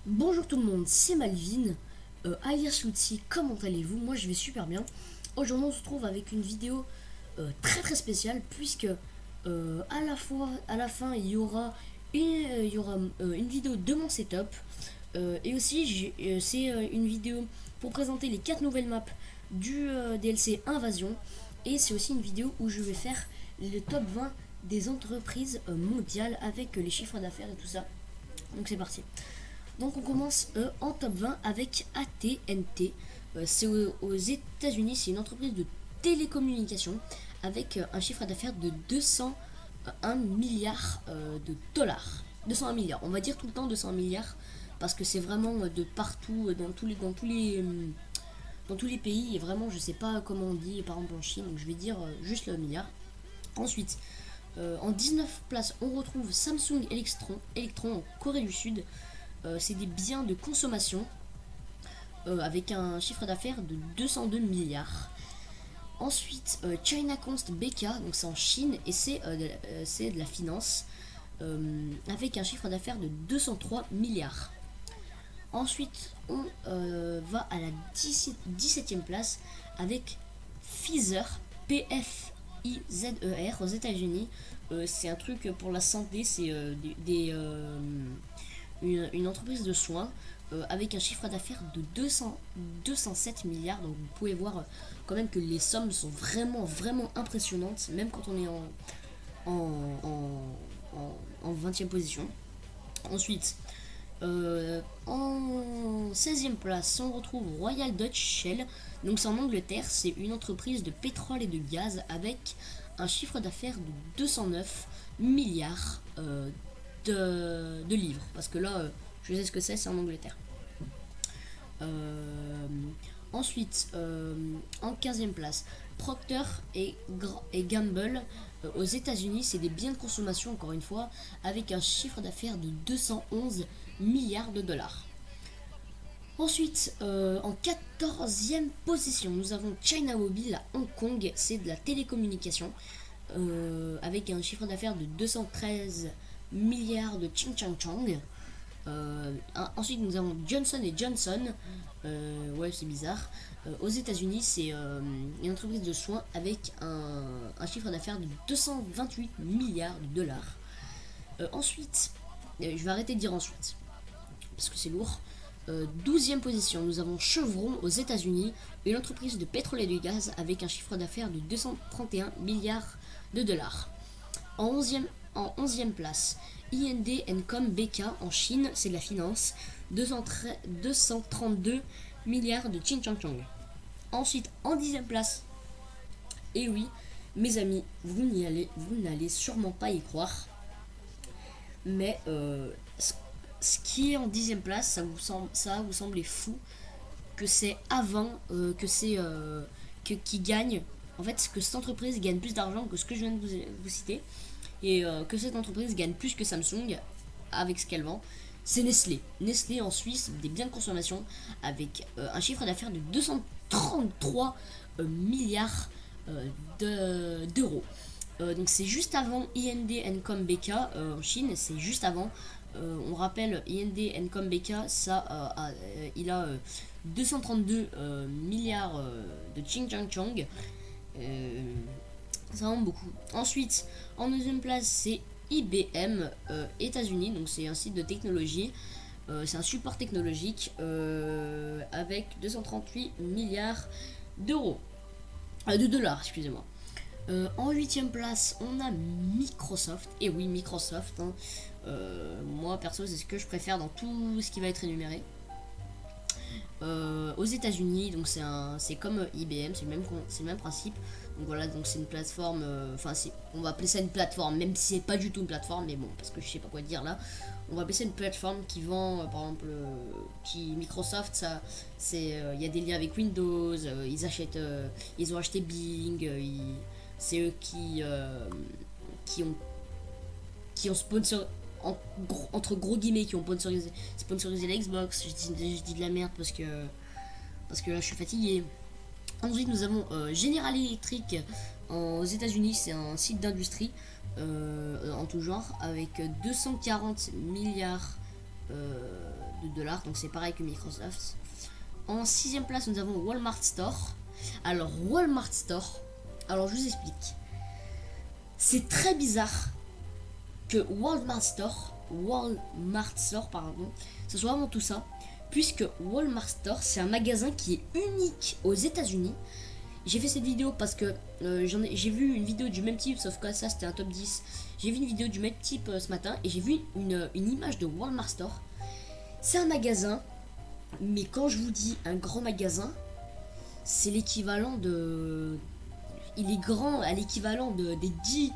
Bonjour tout le monde, c'est Malvin, alias Lutti, comment allez-vous? Moi je vais super bien. Aujourd'hui on se trouve avec une vidéo très spéciale puisque à la fin il y aura une vidéo de mon setup et aussi c'est une vidéo pour présenter les 4 nouvelles maps du DLC Invasion et c'est aussi une vidéo où je vais faire le top 20 des entreprises mondiales avec les chiffres d'affaires et tout ça. Donc c'est parti. Donc on commence en top 20 avec AT&T. C'est aux États-Unis, c'est une entreprise de télécommunications avec un chiffre d'affaires de 201 milliards de dollars. 201 milliards, on va dire tout le temps 200 milliards parce que c'est vraiment de partout, dans tous les pays et vraiment je sais pas comment on dit par exemple en Chine, donc je vais dire juste le milliard. Ensuite, en 19 place, on retrouve Samsung Electron en Corée du Sud. C'est des biens de consommation avec un chiffre d'affaires de 202 milliards. Ensuite, China Const BK, donc c'est en Chine et c'est de la finance avec un chiffre d'affaires de 203 milliards. Ensuite, on va à la 17e place avec Pfizer, Pfizer aux États-Unis. C'est un truc pour la santé, c'est une entreprise de soins avec un chiffre d'affaires de 207 milliards. Donc vous pouvez voir quand même que les sommes sont vraiment impressionnantes, même quand on est en 20e position. Ensuite, en 16e place, on retrouve Royal Dutch Shell. Donc c'est en Angleterre, c'est une entreprise de pétrole et de gaz avec un chiffre d'affaires de 209 milliards de livres. Parce que là, je sais ce que c'est en Angleterre. Euh, Ensuite, en 15e place, Procter et Gamble aux États-Unis, c'est des biens de consommation, encore une fois, avec un chiffre d'affaires de 211 milliards de dollars. Ensuite, en 14e position, nous avons China Mobile à Hong Kong, c'est de la télécommunication, avec un chiffre d'affaires de 213 milliards de Ching Chang Chang. Ensuite, nous avons Johnson Johnson. Ouais, c'est bizarre. Aux États-Unis, c'est une entreprise de soins avec un chiffre d'affaires de 228 milliards de dollars. Ensuite, je vais arrêter de dire ensuite parce que c'est lourd. 12e position, nous avons Chevron aux États-Unis, une entreprise de pétrole et de gaz avec un chiffre d'affaires de 231 milliards de dollars. En 11e place, IND Com BK en Chine, c'est de la finance, 232 milliards de Ching Chang Chang. Ensuite, en 10e place, et oui, mes amis, vous n'allez sûrement pas y croire, mais ce qui est en 10e place, ça va vous sembler fou que c'est avant qui gagne. En fait, que cette entreprise gagne plus d'argent que ce que je viens de vous citer et que cette entreprise gagne plus que Samsung avec ce qu'elle vend. C'est Nestlé. Nestlé en Suisse, des biens de consommation avec un chiffre d'affaires de 233 milliards d'euros. Donc c'est juste avant IND Com BK en Chine, c'est juste avant. On rappelle IND Com BK, il a 232 milliards de Ching Chang Chang. C'est vraiment beaucoup. Ensuite, en deuxième place, c'est IBM États-Unis, donc c'est un site de technologie. C'est un support technologique avec 238 milliards d'euros. De dollars, excusez-moi. En huitième place, on a Microsoft. Et oui, Microsoft. Hein. Moi, perso, c'est ce que je préfère dans tout ce qui va être énuméré. Aux États-Unis, donc c'est comme IBM, c'est le même principe. Donc voilà, donc c'est une plateforme. On va appeler ça une plateforme, même si c'est pas du tout une plateforme, mais bon, parce que je sais pas quoi dire là. On va appeler ça une plateforme qui vend, par exemple, Microsoft, ça, il y a des liens avec Windows. Ils ont acheté Bing. C'est eux qui ont sponsor entre gros guillemets qui ont sponsorisé la Xbox. Je dis de la merde parce que là je suis fatigué. Ensuite nous avons General Electric aux États-Unis, c'est un site d'industrie en tout genre avec 240 milliards de dollars, donc c'est pareil que Microsoft. En 6ème place, nous avons Walmart Store. Alors, Walmart Store, alors je vous explique. C'est très bizarre que Walmart Store, pardon, ce soit vraiment tout ça, puisque Walmart Store, c'est un magasin qui est unique aux États-Unis. J'ai fait cette vidéo parce que j'ai vu une vidéo du même type, sauf que ça c'était un top 10. J'ai vu une vidéo du même type ce matin et j'ai vu une image de Walmart Store. C'est un magasin, mais quand je vous dis un grand magasin, c'est l'équivalent de... Il est grand à l'équivalent des 10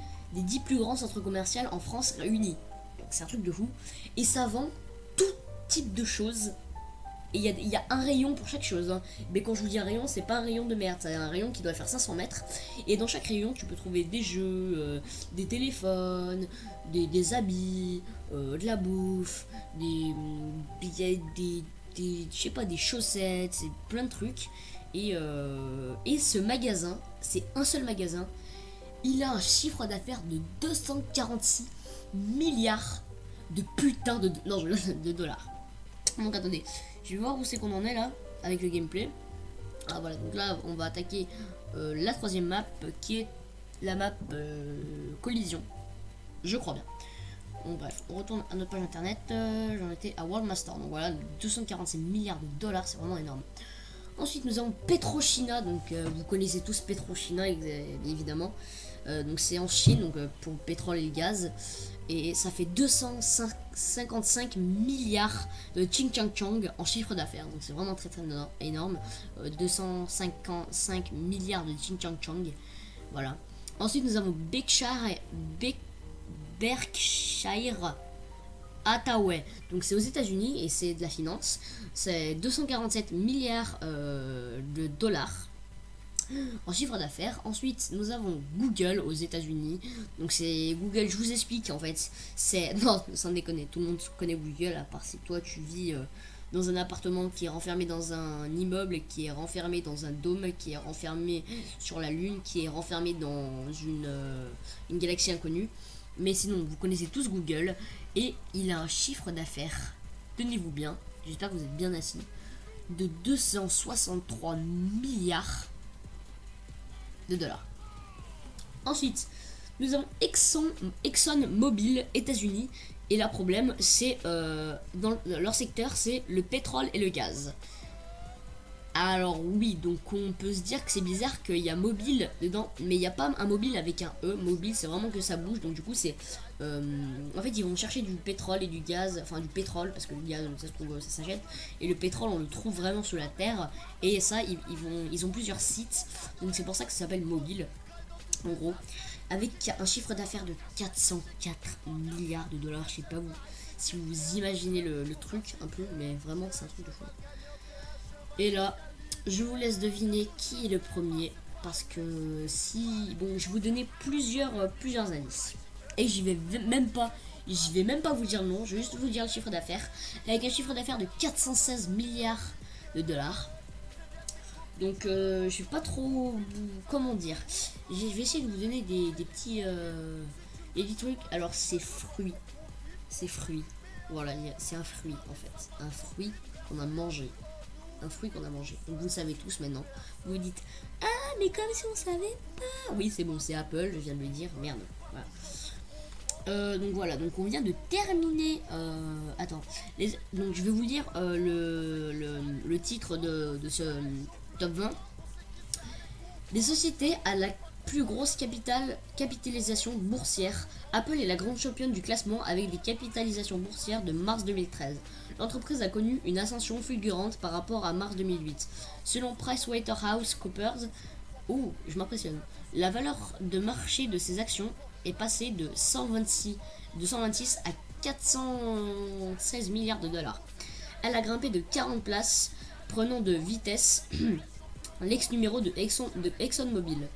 plus grands centres commerciaux en France réunis. Donc c'est un truc de fou. Et ça vend tout type de choses. Et il y a un rayon pour chaque chose. Hein. Mais quand je vous dis un rayon, c'est pas un rayon de merde. C'est un rayon qui doit faire 500 mètres. Et dans chaque rayon, tu peux trouver des jeux, des téléphones, des habits, de la bouffe, je sais pas, des chaussettes, c'est plein de trucs. Et ce magasin, c'est un seul magasin. Il a un chiffre d'affaires de 246 milliards de putain de dollars. Donc attendez, je vais voir où c'est qu'on en est là avec le gameplay. Ah voilà, donc là on va attaquer la 3ème map qui est la map collision. Je crois bien. Donc bref, on retourne à notre page internet. J'en étais à Walmart Store. Donc voilà, 246 milliards de dollars, c'est vraiment énorme. Ensuite nous avons PetroChina, donc vous connaissez tous PetroChina évidemment. Donc c'est en Chine, donc pour le pétrole et le gaz. Et ça fait 255 milliards de Ching Chang Chong en chiffre d'affaires. Donc c'est vraiment très énorme. 255 milliards de Ching Chang Chong. Voilà. Ensuite nous avons Berkshire Hathaway. Donc c'est aux États-Unis et c'est de la finance. C'est 247 milliards de dollars en chiffre d'affaires. Ensuite nous avons Google aux États-Unis. Donc c'est Google, je vous explique en fait. C'est non, sans déconner, tout le monde connaît Google à part si toi tu vis dans un appartement qui est renfermé dans un immeuble, qui est renfermé dans un dôme, qui est renfermé sur la lune, qui est renfermé dans une galaxie inconnue. Mais sinon vous connaissez tous Google et il a un chiffre d'affaires, tenez-vous bien, j'espère que vous êtes bien assis, de 263 milliards de dollars. Ensuite, nous avons Exxon Mobil États-Unis et le problème c'est dans leur secteur c'est le pétrole et le gaz. Alors oui, donc on peut se dire que c'est bizarre qu'il y a mobile dedans, mais il n'y a pas un mobile avec un E. Mobile c'est vraiment que ça bouge, donc du coup c'est en fait ils vont chercher du pétrole et du gaz, enfin du pétrole parce que le gaz ça se trouve ça s'achète, et le pétrole on le trouve vraiment sous la terre, et ça ils ont plusieurs sites, donc c'est pour ça que ça s'appelle mobile en gros, avec un chiffre d'affaires de 404 milliards de dollars. Je sais pas vous si vous imaginez le truc un peu, mais vraiment c'est un truc de fou. Et là, je vous laisse deviner qui est le premier, parce que bon, je vais vous donner plusieurs indices. Et je vais même pas vous dire le nom, je vais juste vous dire le chiffre d'affaires, avec un chiffre d'affaires de 416 milliards de dollars. Donc je sais pas trop comment dire. Je vais essayer de vous donner des petits trucs. Alors c'est fruit. Voilà, c'est un fruit en fait. Un fruit qu'on a mangé. Donc vous le savez tous maintenant. Vous vous dites, ah mais comme si on savait pas. Oui c'est bon, c'est Apple, je viens de le dire. Merde. Voilà. Donc voilà, donc on vient de terminer. Attends. Donc je vais vous lire le titre de ce top 20. Les sociétés à la plus grosse capitalisation boursière. Apple est la grande championne du classement avec des capitalisations boursières de mars 2013. L'entreprise a connu une ascension fulgurante par rapport à mars 2008. Selon PricewaterhouseCoopers, je m'impressionne, la valeur de marché de ses actions est passée de 126 à 416 milliards de dollars. Elle a grimpé de 40 places, prenant de vitesse l'ex-numéro de ExxonMobil.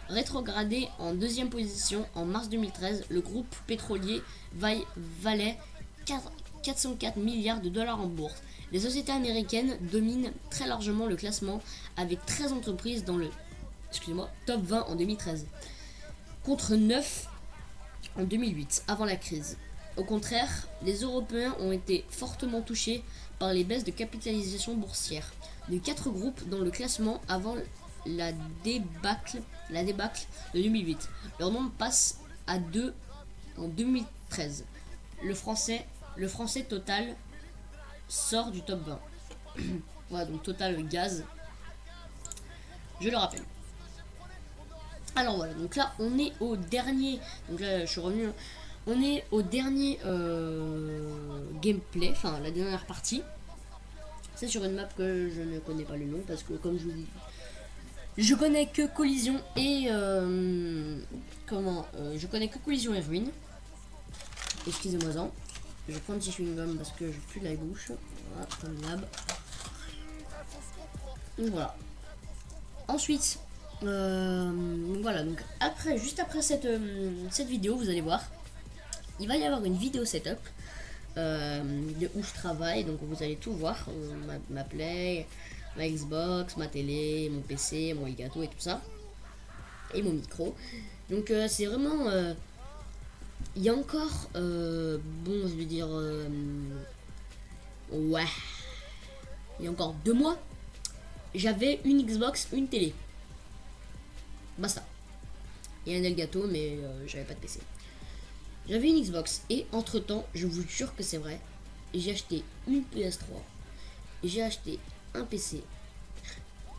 Rétrogradé en deuxième position en mars 2013, le groupe pétrolier valait 404 milliards de dollars en bourse. Les sociétés américaines dominent très largement le classement avec 13 entreprises dans le top 20 en 2013, contre 9 en 2008, avant la crise. Au contraire, les Européens ont été fortement touchés par les baisses de capitalisation boursière de 4 groupes dans le classement avant la débâcle, de 2008. Leur nombre passe à 2 en 2013. Le français Total sort du top 20. Voilà, donc Total Gaz, je le rappelle. Alors voilà, donc là on est au dernier, donc là je suis revenu, on est au dernier gameplay, enfin la dernière partie. C'est sur une map que je ne connais pas le nom parce que comme je vous dis, je connais que Collision et je connais que Collision et Ruine. Excusez-moi-en. Je prends un petit chewing-gum parce que je pue de la bouche. Voilà, comme d'hab. Donc voilà. Ensuite, voilà, donc après, juste après cette vidéo, vous allez voir, il va y avoir une vidéo setup de où je travaille, donc vous allez tout voir, ma Play, ma Xbox, ma télé, mon PC, mon Elgato et tout ça, et mon micro. Donc c'est vraiment, il y a encore, bon, je vais dire, ouais, il y a encore 2 mois, j'avais une Xbox, une télé. Basta. Et un Elgato, mais j'avais pas de PC. J'avais une Xbox et entre temps, je vous jure que c'est vrai, j'ai acheté une PS3, j'ai acheté un PC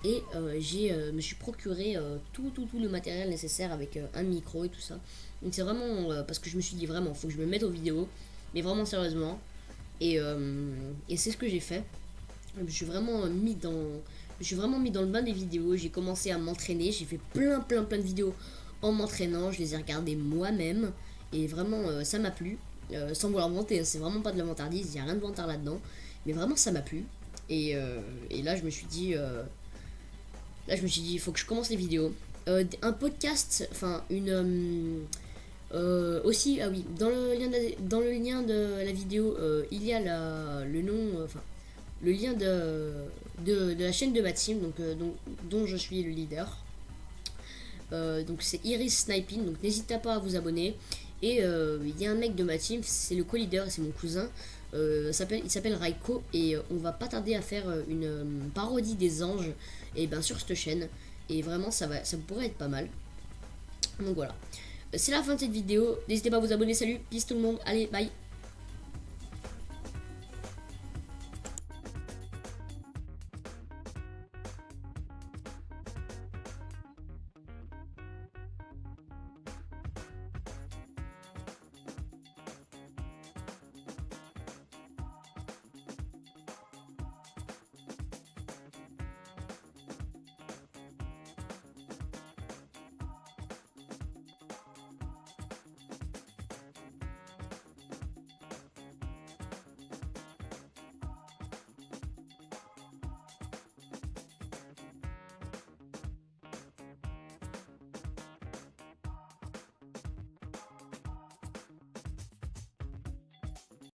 et me suis procuré tout le matériel nécessaire avec un micro et tout ça. Donc c'est vraiment parce que je me suis dit vraiment, faut que je me mette aux vidéos, mais vraiment sérieusement. Et c'est ce que j'ai fait. Je me suis vraiment mis dans le bain des vidéos. J'ai commencé à m'entraîner. J'ai fait plein de vidéos en m'entraînant. Je les ai regardées moi-même. Et vraiment, ça m'a plu. Sans vouloir vanter, hein, c'est vraiment pas de la vantardise. Il n'y a rien de vantard là-dedans. Mais vraiment, ça m'a plu. Et là, je me suis dit, il faut que je commence les vidéos. Un podcast, enfin, aussi, ah oui, dans le lien de la vidéo, il y a le nom, enfin, le lien de la chaîne de ma team, dont je suis le leader. Donc c'est Iris Sniping, donc n'hésitez pas à vous abonner. Et il y a un mec de ma team, c'est le co-leader, c'est mon cousin. Il s'appelle Raiko et on va pas tarder à faire une parodie des anges et ben sur cette chaîne. Et vraiment ça pourrait être pas mal. Donc voilà. C'est la fin de cette vidéo. N'hésitez pas à vous abonner. Salut, peace tout le monde. Allez, bye.